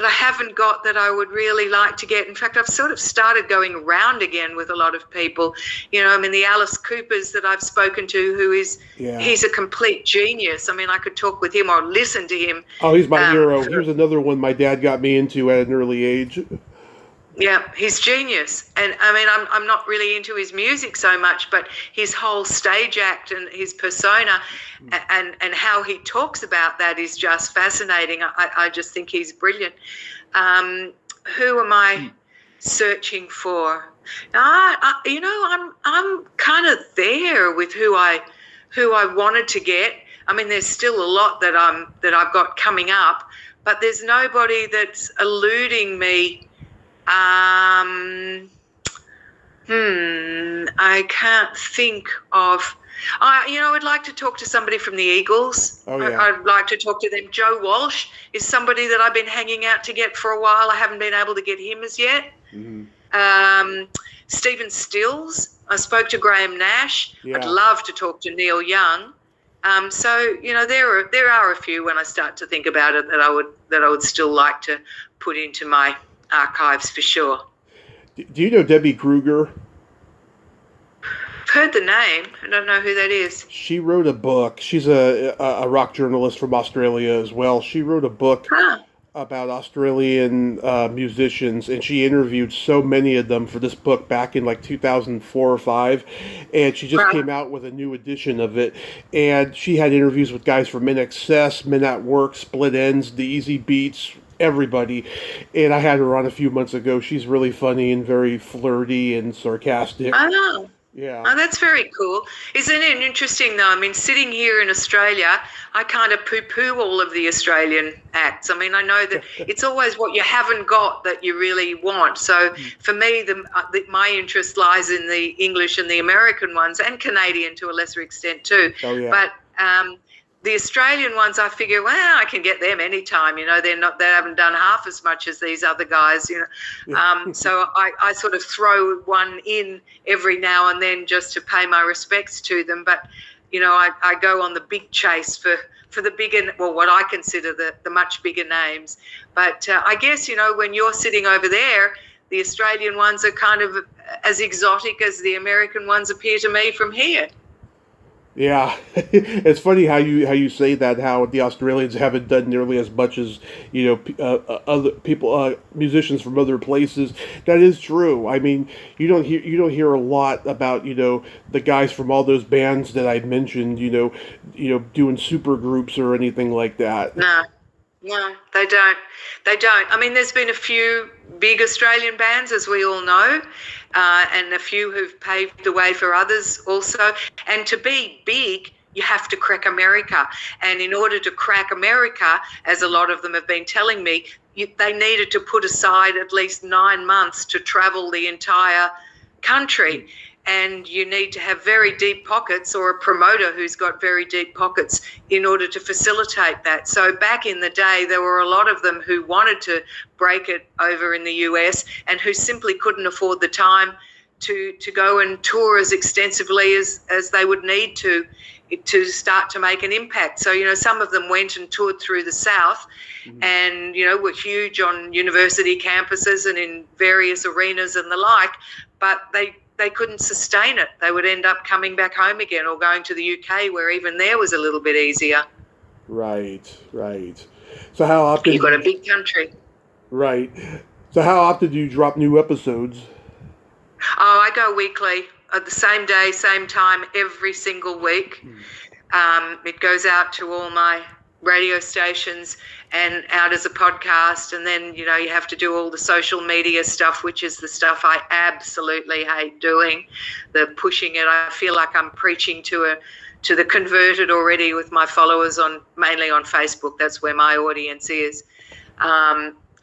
haven't got that I would really like to get. In fact, I've sort of started going around again with a lot of people. You know, I mean, the Alice Coopers that I've spoken to, he's a complete genius. I mean, I could talk with him or listen to him. Oh, he's my hero. Here's another one my dad got me into at an early age. Yeah, he's genius. And I mean, I'm not really into his music so much, but his whole stage act and his persona and how he talks about that is just fascinating. I just think he's brilliant. Who am I searching for? I'm kind of there with who I wanted to get. I mean, there's still a lot that I've got coming up, but there's nobody that's eluding me. I can't think of. I'd like to talk to somebody from the Eagles. Oh, yeah. I'd like to talk to them. Joe Walsh is somebody that I've been hanging out to get for a while. I haven't been able to get him as yet. Stephen Stills. I spoke to Graham Nash. Yeah. I'd love to talk to Neil Young. So there are a few when I start to think about it that I would still like to put into my archives for sure. Do you know Debbie Kruger? I've heard the name. I don't know who that is. She wrote a book. She's a rock journalist from Australia as well. She wrote a book about Australian musicians, and she interviewed so many of them for this book back in like 2004 or 5, and she just came out with a new edition of it, and she had interviews with guys from Men Excess, Men at Work, Split Ends, The Easy Beats, everybody, and I had her on a few months ago. She's really funny and very flirty and sarcastic. I know. Yeah. Oh, that's very cool. Isn't it interesting, though? I mean, sitting here in Australia, I kind of poo-poo all of the Australian acts. I mean, I know that it's always what you haven't got that you really want. So for me, my interest lies in the English and the American ones, and Canadian to a lesser extent too. Oh, yeah. But the Australian ones, I figure, well, I can get them anytime. You know, they haven't done half as much as these other guys. You know, so I sort of throw one in every now and then just to pay my respects to them. But you know, I go on the big chase for the bigger, well, what I consider the much bigger names. But I guess, you know, when you're sitting over there, the Australian ones are kind of as exotic as the American ones appear to me from here. Yeah, it's funny how you say that, how the Australians haven't done nearly as much as, you know, other people, musicians from other places. That is true. I mean, you don't hear a lot about, you know, the guys from all those bands that I mentioned, you know, doing super groups or anything like that. No, they don't. I mean, there's been a few big Australian bands, as we all know, and a few who've paved the way for others also. And to be big, you have to crack America. And in order to crack America, as a lot of them have been telling me, they needed to put aside at least 9 months to travel the entire country. And you need to have very deep pockets, or a promoter who's got very deep pockets, in order to facilitate that. So back in the day, there were a lot of them who wanted to break it over in the US and who simply couldn't afford the time to go and tour as extensively as they would need to start to make an impact. So, some of them went and toured through the South and, were huge on university campuses and in various arenas and the like, but they couldn't sustain it. They would end up coming back home again or going to the UK, where even there was a little bit easier. Right. So how often... You've got a big country. Right. So how often do you drop new episodes? Oh, I go weekly, at the same day, same time, every single week. It goes out to all my radio stations and out as a podcast, and then you have to do all the social media stuff, which is the stuff I absolutely hate doing, the pushing it. I feel like I'm preaching to the converted already with my followers mainly on Facebook. That's where my audience is.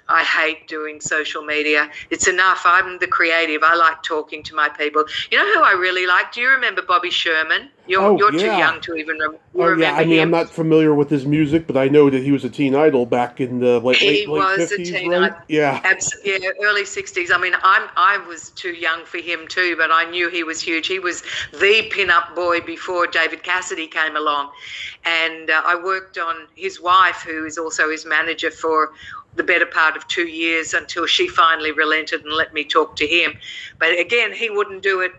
I hate doing social media. It's enough. I'm the creative. I like talking to my people. You know who I really like? Do you remember Bobby Sherman? You're too young to even remember yeah. I mean, him. I'm not familiar with his music, but I know that he was a teen idol back in the late 50s, right? Idol. Yeah. Absolutely, early 60s. I mean, I was too young for him too, but I knew he was huge. He was the pin-up boy before David Cassidy came along. And I worked on his wife, who is also his manager, for the better part of 2 years, until she finally relented and let me talk to him. But again, he wouldn't do it.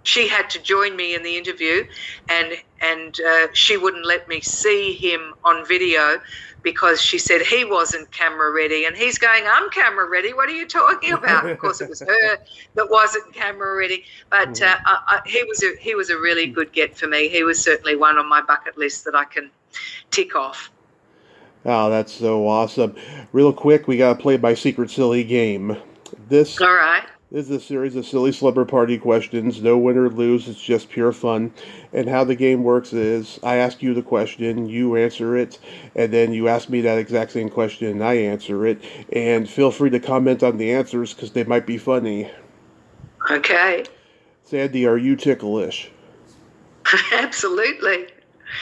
She had to join me in the interview, and she wouldn't let me see him on video because she said he wasn't camera ready. And he's going, I'm camera ready. What are you talking about? Of course, it was her that wasn't camera ready. But he was a really good get for me. He was certainly one on my bucket list that I can tick off. Oh, that's so awesome. Real quick, we got to play my secret silly game. All right. This is a series of silly slumber party questions. No win or lose. It's just pure fun. And how the game works is I ask you the question, you answer it, and then you ask me that exact same question and I answer it. And feel free to comment on the answers because they might be funny. Okay. Sandy, are you ticklish? Absolutely.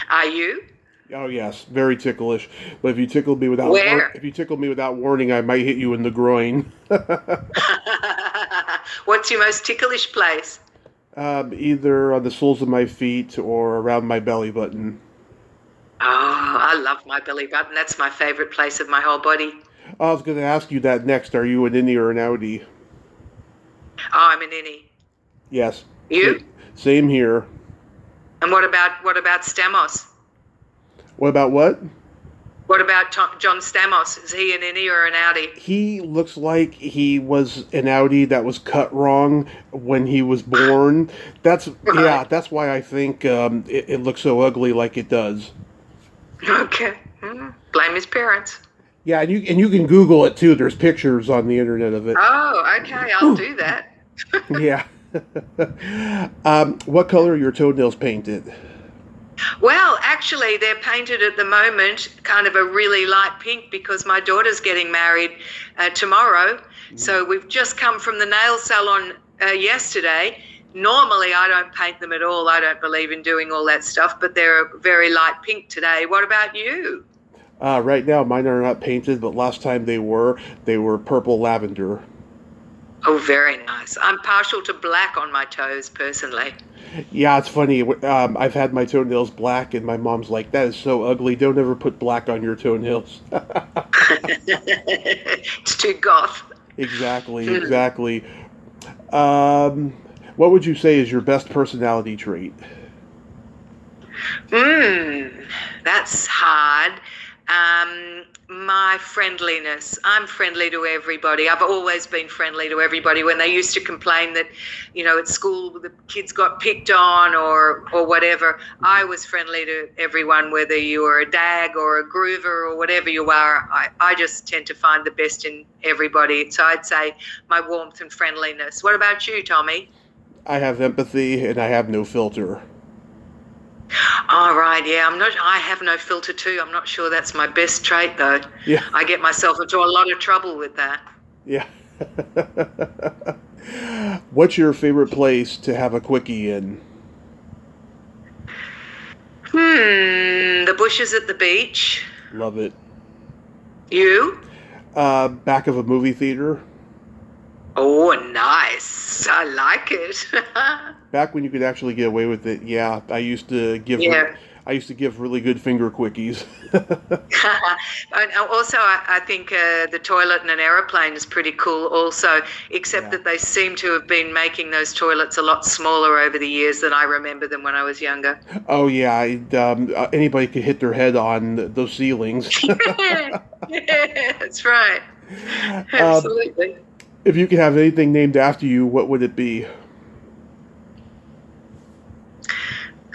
Are you? Oh yes, very ticklish. But if you tickle me without warning, I might hit you in the groin. What's your most ticklish place? Either on the soles of my feet or around my belly button. Oh, I love my belly button. That's my favorite place of my whole body. I was going to ask you that next. Are you an innie or an outie? Oh, I'm an innie. Yes. You? Same here. And what about Stamos? What about what? What about John Stamos? Is he an innie or an outie? He looks like he was an outie that was cut wrong when he was born. That's why I think it looks so ugly like it does. Okay. Blame his parents. Yeah, and you can Google it too. There's pictures on the internet of it. Oh, okay. I'll do that. Yeah. What color are your toenails painted? Well, actually, they're painted at the moment kind of a really light pink because my daughter's getting married tomorrow. So we've just come from the nail salon yesterday. Normally, I don't paint them at all. I don't believe in doing all that stuff, but they're a very light pink today. What about you? Right now, mine are not painted, but last time they were purple lavender. Oh, very nice. I'm partial to black on my toes, personally. Yeah, it's funny. I've had my toenails black, and my mom's like, that is so ugly. Don't ever put black on your toenails. It's too goth. Exactly. What would you say is your best personality trait? That's hard. My friendliness. I'm friendly to everybody. I've always been friendly to everybody. When they used to complain that, at school the kids got picked on or whatever, I was friendly to everyone, whether you were a dag or a groover or whatever you are. I just tend to find the best in everybody. So I'd say my warmth and friendliness. What about you, Tommy? I have empathy and I have no filter. Oh, right, yeah. I have no filter too. I'm not sure that's my best trait though. Yeah, I get myself into a lot of trouble with that. yeah. What's your favorite place to have a quickie in? The bushes at the beach. Love it. You? Back of a movie theater. Oh, nice. I like it. Back when you could actually get away with it. Yeah, Yeah. I used to give really good finger quickies. And also, I think the toilet in an aeroplane is pretty cool also, except Yeah. that they seem to have been making those toilets a lot smaller over the years than I remember them when I was younger. Oh yeah, anybody could hit their head on those ceilings. Yeah, that's right. uh, Absolutely. if you could have anything named after you, what would it be?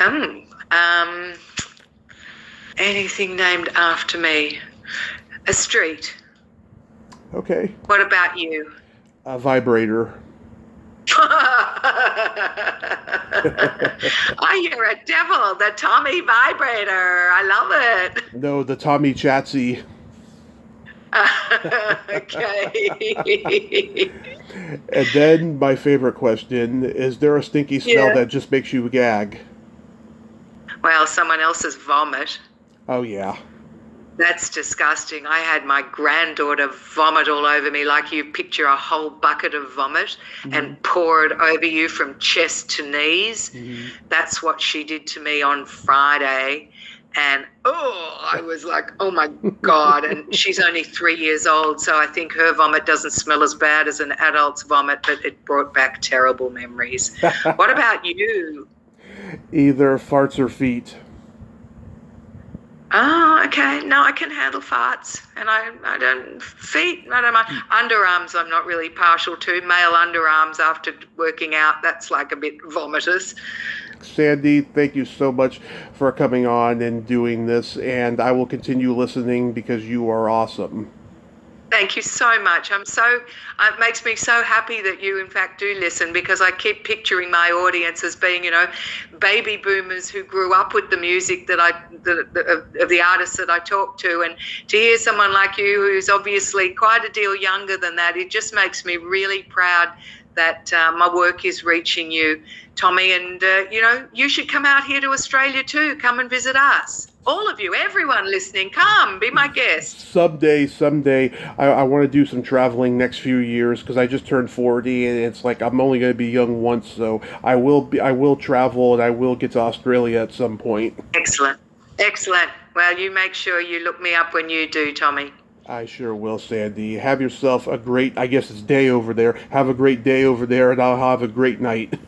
Um, um, anything named after me? A street. Okay, What about you? a vibrator. Oh, you're a devil, the Tommy vibrator. I love it. No, the Tommy Chatsy. Okay. And then my favorite question: is there a stinky smell Yeah. that just makes you gag? Well, someone else's vomit. Oh yeah. That's disgusting. I had my granddaughter vomit all over me, like you picture a whole bucket of vomit Hmm. and pour it over you from chest to knees. Hmm. That's what she did to me on Friday. And oh, I was like, oh my God. And she's only 3 years old. So I think her vomit doesn't smell as bad as an adult's vomit, but it brought back terrible memories. What about you? Either farts or feet. Oh, okay. No, I can handle farts, and I don't feet. I don't mind underarms. I'm not really partial to male underarms after working out. That's like a bit vomitous. Sandy, thank you so much for coming on and doing this, and I will continue listening because you are awesome. Thank you so much. It makes me so happy that you, in fact, do listen because I keep picturing my audience as being, baby boomers who grew up with the music of the artists that I talk to. And to hear someone like you who's obviously quite a deal younger than that, it just makes me really proud that my work is reaching you, Tommy. And, you should come out here to Australia too. Come and visit us. All of you, everyone listening, come, be my guest. Someday, I want to do some traveling next few years because I just turned 40, and it's like I'm only going to be young once, so I will travel, and I will get to Australia at some point. Excellent. Excellent. Well, you make sure you look me up when you do, Tommy. I sure will, Sandy. Have yourself a great, I guess it's day over there. Have a great day over there, and I'll have a great night.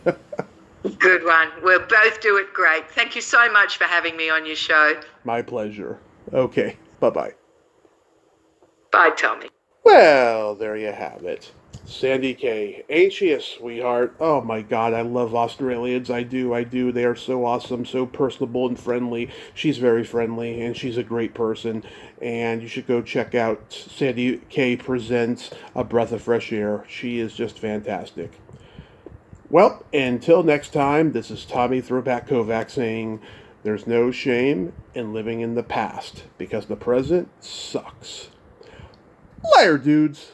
Good one. We'll both do it great. Thank you so much for having me on your show. My pleasure. Okay, bye-bye. Bye, Tommy. Well, there you have it. Sandy Kaye. Ain't she a sweetheart? Oh my god, I love Australians. I do. They are so awesome, so personable and friendly. She's very friendly, and she's a great person. And you should go check out Sandy Kaye Presents A Breath of Fresh Air. She is just fantastic. Well, until next time, this is Tommy Throwback Kovac saying there's no shame in living in the past because the present sucks. Liar, dudes.